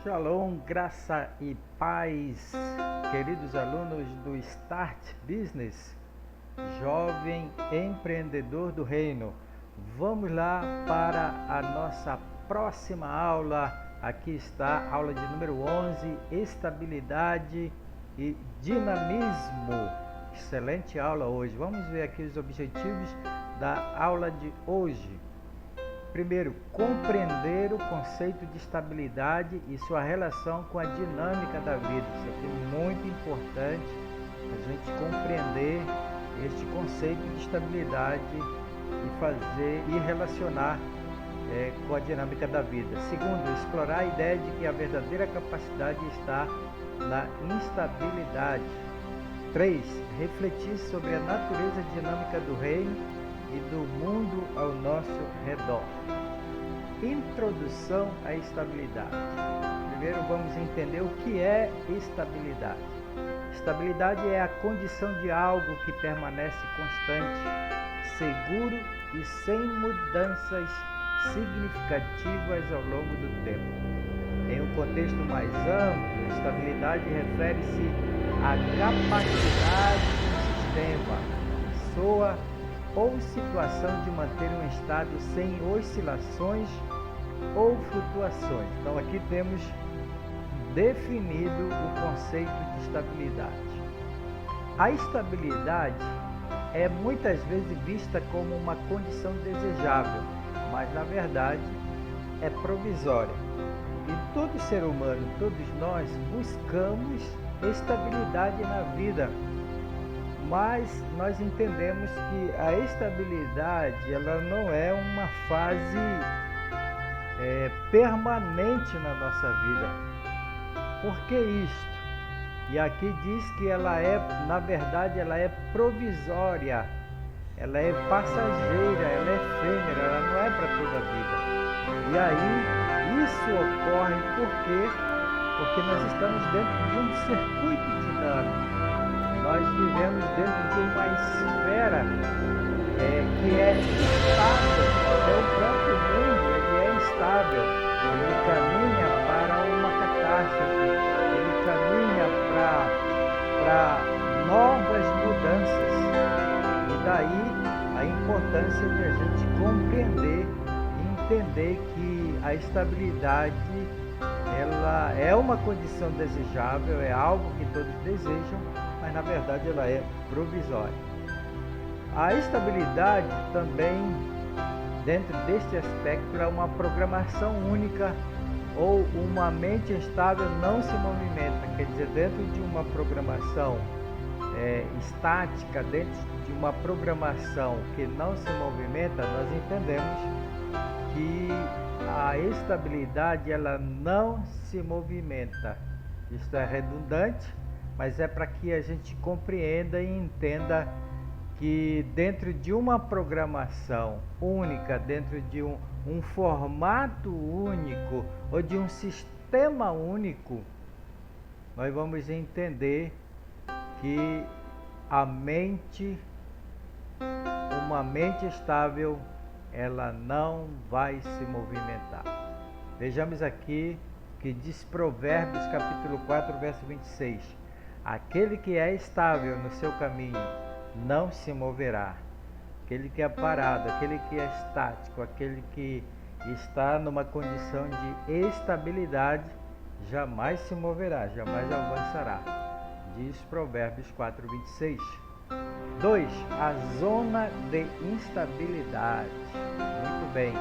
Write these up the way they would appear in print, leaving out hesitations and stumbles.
Shalom, graça e paz, queridos alunos do Start Business, jovem empreendedor do reino. Vamos lá para a nossa próxima aula. Aqui está a aula de número 11, estabilidade e dinamismo. Excelente aula hoje. Vamos ver aqui os objetivos da aula de hoje. Primeiro, compreender o conceito de estabilidade e sua relação com a dinâmica da vida. Isso aqui é muito importante, a gente compreender este conceito de estabilidade e relacionar com a dinâmica da vida. Segundo, explorar a ideia de que a verdadeira capacidade está na instabilidade. 3. Refletir sobre a natureza dinâmica do reino e do mundo ao nosso redor. Introdução à estabilidade. Primeiro vamos entender o que é estabilidade. Estabilidade é a condição de algo que permanece constante, seguro e sem mudanças significativas ao longo do tempo. Em um contexto mais amplo, estabilidade refere-se à capacidade do sistema, pessoa ou situação de manter um estado sem oscilações ou flutuações. Então aqui temos definido o conceito de estabilidade. A estabilidade é muitas vezes vista como uma condição desejável, mas na verdade é provisória. E todo ser humano, todos nós buscamos estabilidade na vida. Mas nós entendemos que a estabilidade ela não é uma fase permanente na nossa vida. Por que isto? E aqui diz que ela na verdade, ela é provisória, ela é passageira, ela é efêmera, ela não é para toda a vida. E aí isso ocorre porque nós estamos dentro de um circuito dinâmico. Nós vivemos dentro de uma esfera que é estável. O próprio mundo ele é instável. Ele caminha para uma catástrofe. Ele caminha para novas mudanças. E daí a importância de a gente compreender e entender que a estabilidade ela é uma condição desejável, é algo que todos desejam, mas na verdade ela é provisória. A estabilidade também, dentro deste aspecto, é uma programação única ou uma mente estável não se movimenta. Quer dizer, dentro de uma programação estática, dentro de uma programação que não se movimenta, nós entendemos que a estabilidade ela não se movimenta. Isto é redundante, mas é para que a gente compreenda e entenda que dentro de uma programação única, dentro de um formato único ou de um sistema único, nós vamos entender que uma mente estável, ela não vai se movimentar. Vejamos aqui que diz Provérbios capítulo 4, verso 26. Aquele que é estável no seu caminho não se moverá. Aquele que é parado, aquele que é estático, aquele que está numa condição de estabilidade, jamais se moverá, jamais avançará. Diz Provérbios 4, 26. 2. A zona de instabilidade. Muito bem.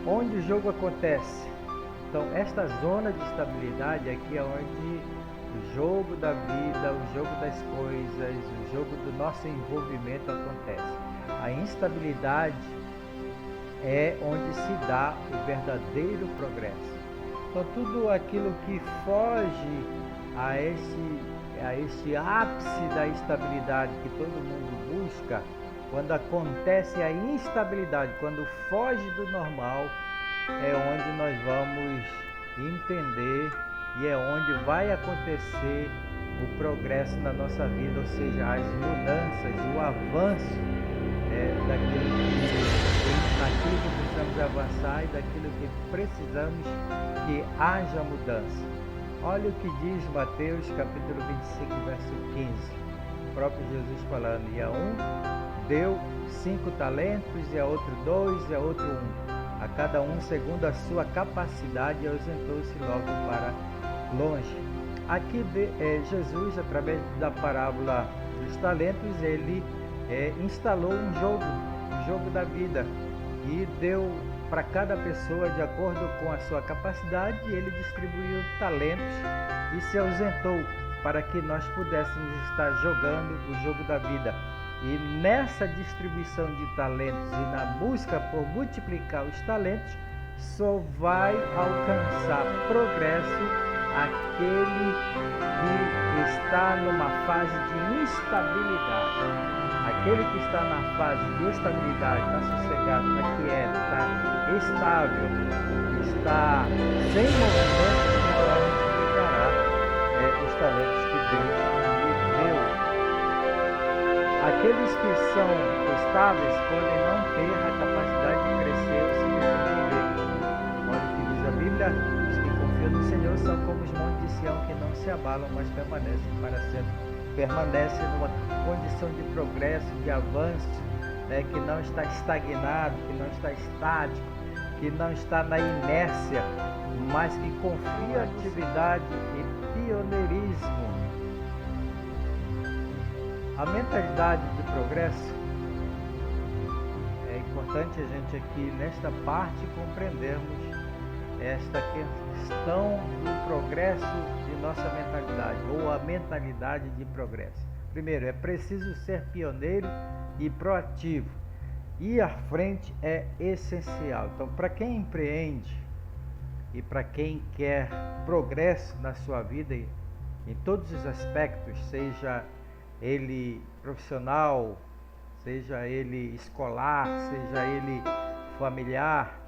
Onde o jogo acontece? Então, esta zona de estabilidade aqui é onde o jogo da vida, o jogo das coisas, o jogo do nosso envolvimento acontece. A instabilidade é onde se dá o verdadeiro progresso. Então, tudo aquilo que foge a esse ápice da estabilidade que todo mundo busca, quando acontece a instabilidade, quando foge do normal, é onde nós vamos entender e é onde vai acontecer o progresso na nossa vida, ou seja, as mudanças, o avanço naquilo que precisamos avançar e daquilo que precisamos que que haja mudança. Olha o que diz Mateus capítulo 25, verso 15. O próprio Jesus falando, e a um deu 5 talentos, e a outro 2, e a outro 1. A cada um segundo a sua capacidade, e ausentou-se logo para longe. Aqui Jesus, através da parábola dos talentos, ele instalou um jogo da vida, e deu para cada pessoa de acordo com a sua capacidade. Ele distribuiu talentos e se ausentou para que nós pudéssemos estar jogando o jogo da vida. E nessa distribuição de talentos e na busca por multiplicar os talentos, só vai alcançar progresso aquele que está numa fase de instabilidade. Aquele que está na fase de estabilidade, está sossegado, está quieto, está estável, está sem movimento, não multiplicará os talentos que Deus lhe deu. Aqueles que são estáveis podem não ter a capacidade de crescer ou se desenvolver. Olha o que diz a Bíblia: os que confiam no Senhor são como os montes de Sião, que não se abalam, mas permanecem para sempre. Permanece numa condição de progresso, de avanço, que não está estagnado, que não está estático, que não está na inércia, mas que confia em atividade e pioneirismo. A mentalidade de progresso, é importante a gente aqui nesta parte compreendermos esta questão do progresso de nossa mentalidade, ou a mentalidade de progresso. Primeiro, é preciso ser pioneiro e proativo. Ir à frente é essencial. Então, para quem empreende e para quem quer progresso na sua vida, em todos os aspectos, seja ele profissional, seja ele escolar, seja ele familiar,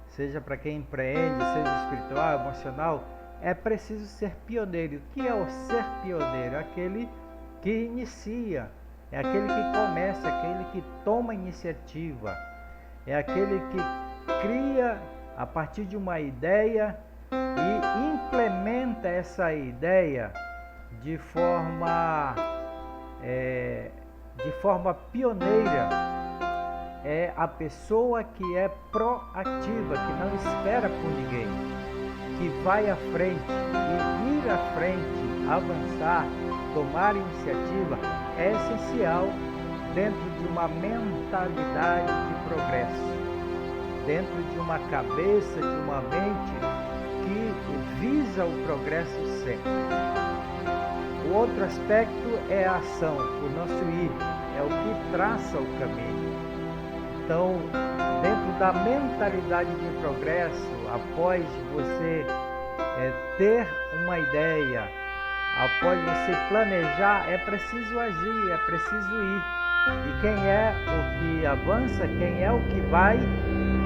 seja para quem empreende, seja espiritual, emocional, é preciso ser pioneiro. O que é o ser pioneiro? É aquele que inicia, é aquele que começa, é aquele que toma iniciativa, é aquele que cria a partir de uma ideia e implementa essa ideia de forma pioneira. É a pessoa que é proativa, que não espera por ninguém, que vai à frente. E ir à frente, avançar, tomar iniciativa é essencial dentro de uma mentalidade de progresso, dentro de uma cabeça, de uma mente que visa o progresso sempre. O outro aspecto é a ação, o nosso ir, é o que traça o caminho. Então, dentro da mentalidade de progresso, após você ter uma ideia, após você planejar, é preciso agir, é preciso ir. E quem é o que avança, quem é o que vai,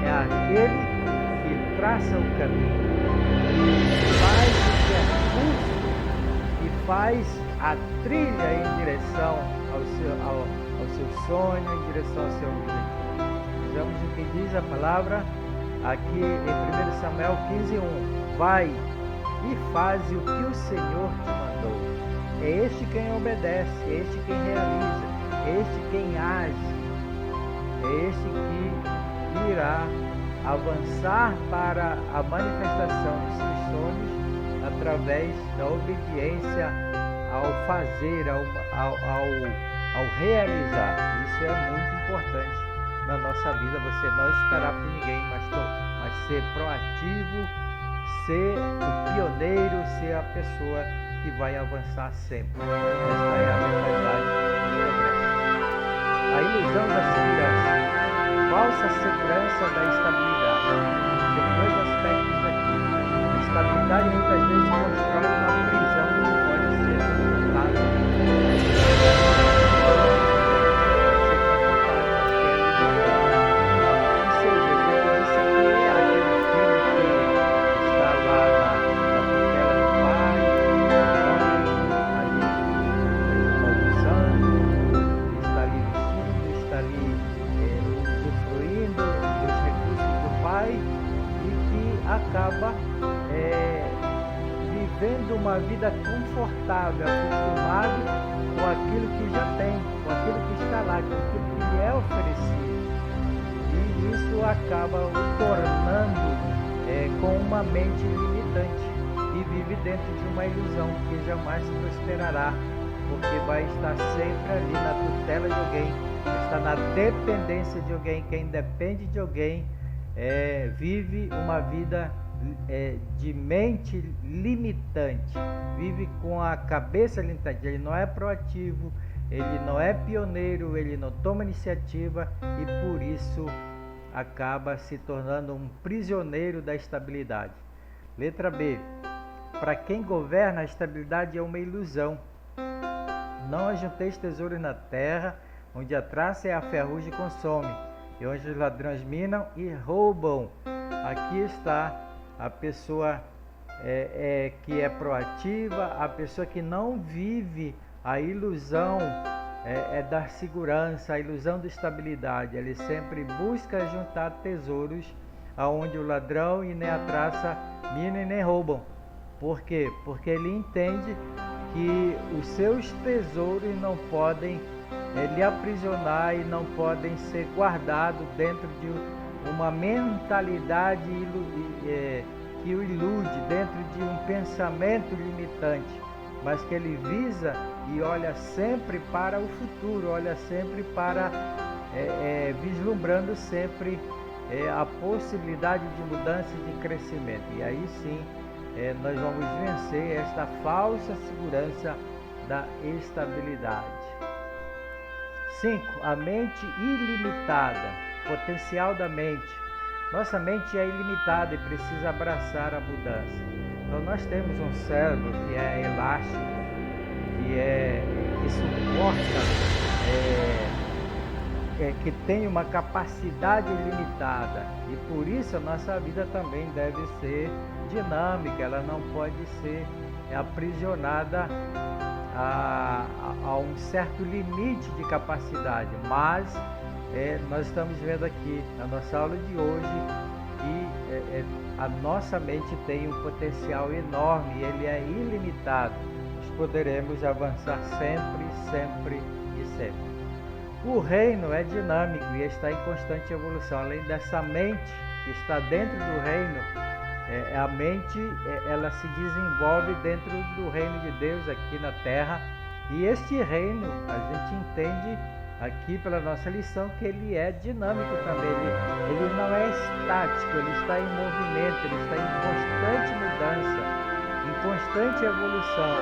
é aquele que traça o caminho, que faz o percurso, que faz a trilha em direção ao seu sonho, em direção ao seu objetivo. Vejamos o que diz a palavra aqui em 1 Samuel 15:1. Vai e faze o que o Senhor te mandou. É este quem obedece, é este quem realiza, é este quem age, é este que irá avançar para a manifestação dos seus sonhos através da obediência ao fazer, ao realizar. Isso é muito importante na nossa vida, você não esperar por ninguém, mas ser proativo, ser o pioneiro, ser a pessoa que vai avançar sempre. Esta é a mentalidade do progresso. A ilusão da segurança, falsa segurança da estabilidade. Tem dois aspectos aqui. A estabilidade muitas vezes constrói uma prisão que pode ser confrontada. Acaba vivendo uma vida confortável, acostumado com aquilo que já tem, com aquilo que está lá, com aquilo que lhe é oferecido. E isso acaba o tornando com uma mente limitante e vive dentro de uma ilusão que jamais prosperará, porque vai estar sempre ali na tutela de alguém, está na dependência de alguém. Quem depende de alguém vive uma vida de mente limitante, vive com a cabeça limitante. Ele não é proativo, ele não é pioneiro, ele não toma iniciativa e por isso acaba se tornando um prisioneiro da estabilidade. Letra B. Para quem governa, a estabilidade é uma ilusão. Não ajunteis tesouros na terra, onde a traça e a ferrugem consome, e onde os ladrões minam e roubam. Aqui está a pessoa que é proativa, a pessoa que não vive a ilusão da segurança, a ilusão da estabilidade. Ele sempre busca juntar tesouros aonde o ladrão e nem a traça minam e nem roubam. Por quê? Porque ele entende que os seus tesouros não podem lhe aprisionar e não podem ser guardados dentro de uma mentalidade que o ilude, dentro de um pensamento limitante, mas que ele visa e olha sempre para o futuro, olha sempre para, vislumbrando sempre a possibilidade de mudança e de crescimento. E aí sim, nós vamos vencer esta falsa segurança da estabilidade. 5. A mente ilimitada. Potencial da mente. Nossa mente é ilimitada e precisa abraçar a mudança. Então nós temos um cérebro que é elástico, que suporta, que tem uma capacidade limitada, e por isso a nossa vida também deve ser dinâmica. Ela não pode ser aprisionada a um certo limite de capacidade, mas nós estamos vendo aqui na nossa aula de hoje que a nossa mente tem um potencial enorme, ele é ilimitado. Nós poderemos avançar sempre, sempre e sempre. O reino é dinâmico e está em constante evolução. Além dessa mente que está dentro do reino, a mente ela se desenvolve dentro do reino de Deus aqui na Terra. E este reino, a gente entende aqui pela nossa lição que ele é dinâmico também. Ele não é estático, ele está em movimento, ele está em constante mudança, em constante evolução.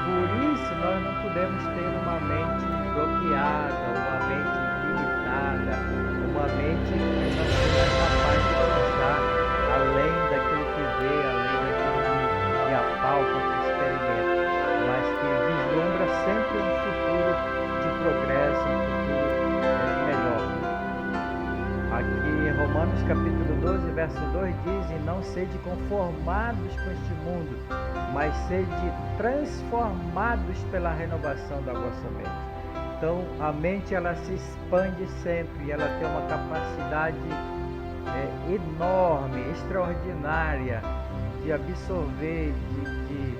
Por isso nós não podemos ter uma mente bloqueada, uma mente limitada, uma mente que não seja capaz de avançar além daquilo que vê, além daquilo que apalpa, que experimenta, mas que vislumbra sempre um futuro de progresso, um futuro melhor. Aqui em Romanos capítulo 12, verso 2 diz: e não sede conformados com este mundo, mas sede transformados pela renovação da vossa mente. Então a mente ela se expande sempre, ela tem uma capacidade enorme, extraordinária de absorver, de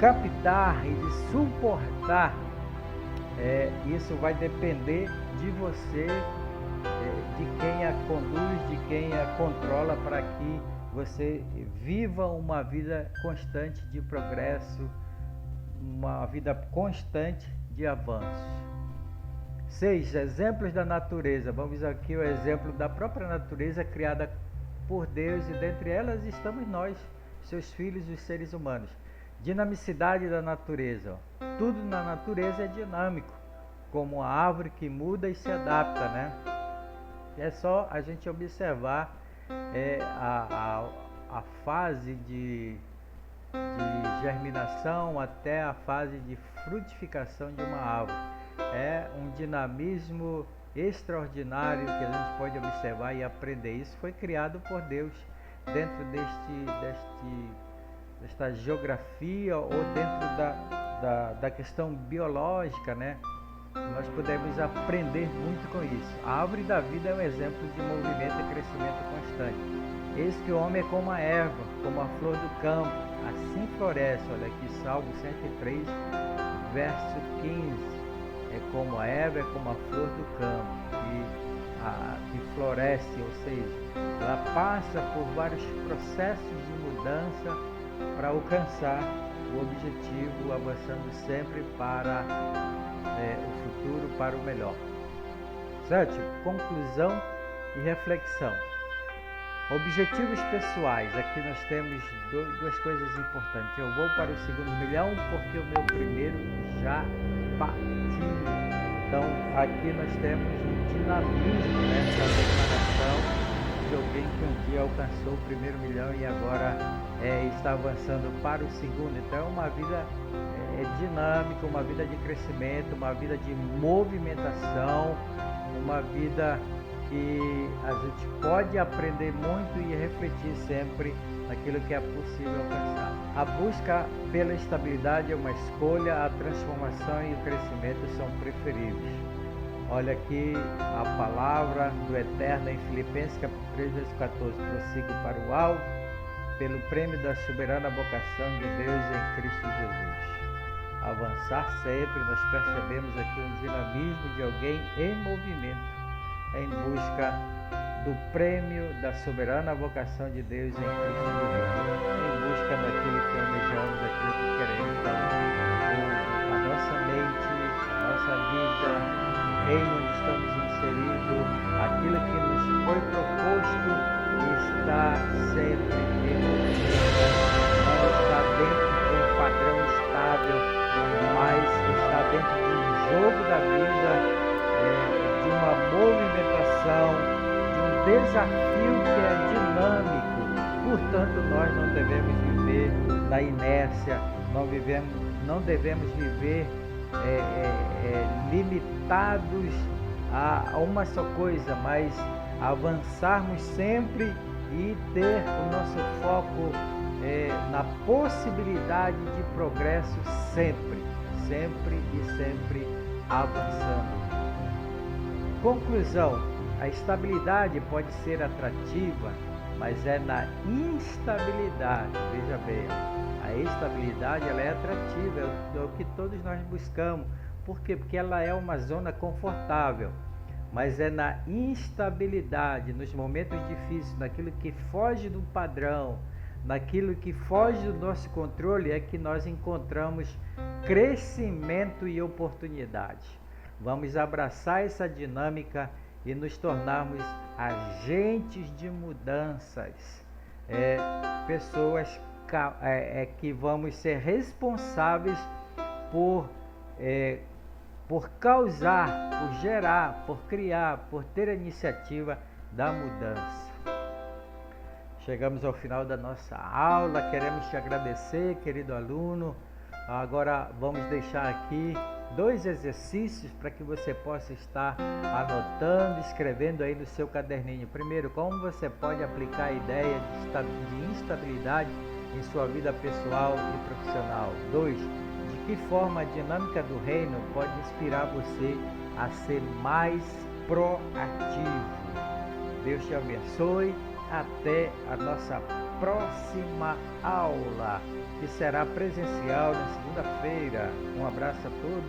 captar e de suportar. Isso vai depender de você, de quem a conduz, de quem a controla, para que você viva uma vida constante de progresso, uma vida constante de avanço. 6. Exemplos da natureza. Vamos aqui o exemplo da própria natureza criada por Deus, e dentre elas estamos nós, seus filhos, os seres humanos. Dinamicidade da natureza. Tudo na natureza é dinâmico, como a árvore que muda e se adapta, né? É só a gente observar a fase de germinação até a fase de frutificação de uma árvore. É um dinamismo extraordinário que a gente pode observar e aprender. Isso foi criado por Deus dentro desta geografia, ou dentro da questão biológica, né? Nós podemos aprender muito com isso. A árvore da vida é um exemplo de movimento e crescimento constante. Eis que o homem é como a erva, como a flor do campo, assim floresce. Olha aqui, Salmo 103, verso 15. É como a erva, é como a flor do campo, que floresce, ou seja, ela passa por vários processos de mudança para alcançar o objetivo, avançando sempre para o futuro, para o melhor. 7. Conclusão e reflexão. Objetivos pessoais. Aqui nós temos duas coisas importantes. Eu vou para o segundo milhão porque o meu primeiro já partiu. Então aqui nós temos um dinamismo nessa declaração de alguém que um dia alcançou o primeiro milhão e agora está avançando para o segundo. Então é uma vida dinâmica, uma vida de crescimento, uma vida de movimentação, uma vida que a gente pode aprender muito e refletir sempre naquilo que é possível alcançar. A busca pela estabilidade é uma escolha, a transformação e o crescimento são preferíveis. Olha aqui a palavra do Eterno em Filipenses capítulo 3, verso 14. Prossigo para o alto, pelo prêmio da soberana vocação de Deus em Cristo Jesus. Avançar sempre, nós percebemos aqui um dinamismo de alguém em movimento, em busca do prêmio da soberana vocação de Deus em Cristo Jesus, em busca daquilo que almejamos, daquilo que queremos. Então, a nossa mente, a nossa vida, o reino onde estamos inseridos, aquilo que nos foi proposto está sempre em movimento, não está dentro de um padrão estável, mas está dentro de um jogo da vida, de uma movimentação, de um desafio que é dinâmico. Portanto, nós não devemos viver na inércia, não devemos viver limitados a uma só coisa, mas avançarmos sempre e ter o nosso foco na possibilidade de progresso sempre e sempre avançando. Conclusão: a estabilidade pode ser atrativa, mas é na instabilidade. Veja bem, a estabilidade ela é atrativa, é o que todos nós buscamos. Por quê? Porque ela é uma zona confortável, mas é na instabilidade, nos momentos difíceis, naquilo que foge do padrão, naquilo que foge do nosso controle, é que nós encontramos crescimento e oportunidade. Vamos abraçar essa dinâmica e nos tornarmos agentes de mudanças, pessoas que vamos ser responsáveis por causar, por gerar, por criar, por ter a iniciativa da mudança. Chegamos ao final da nossa aula, queremos te agradecer, querido aluno. Agora vamos deixar aqui 2 exercícios para que você possa estar anotando, escrevendo aí no seu caderninho. Primeiro, como você pode aplicar a ideia de instabilidade em sua vida pessoal e profissional. 2, de que forma a dinâmica do reino pode inspirar você a ser mais proativo. Deus te abençoe. Até a nossa próxima aula, que será presencial na segunda-feira. Um abraço a todos.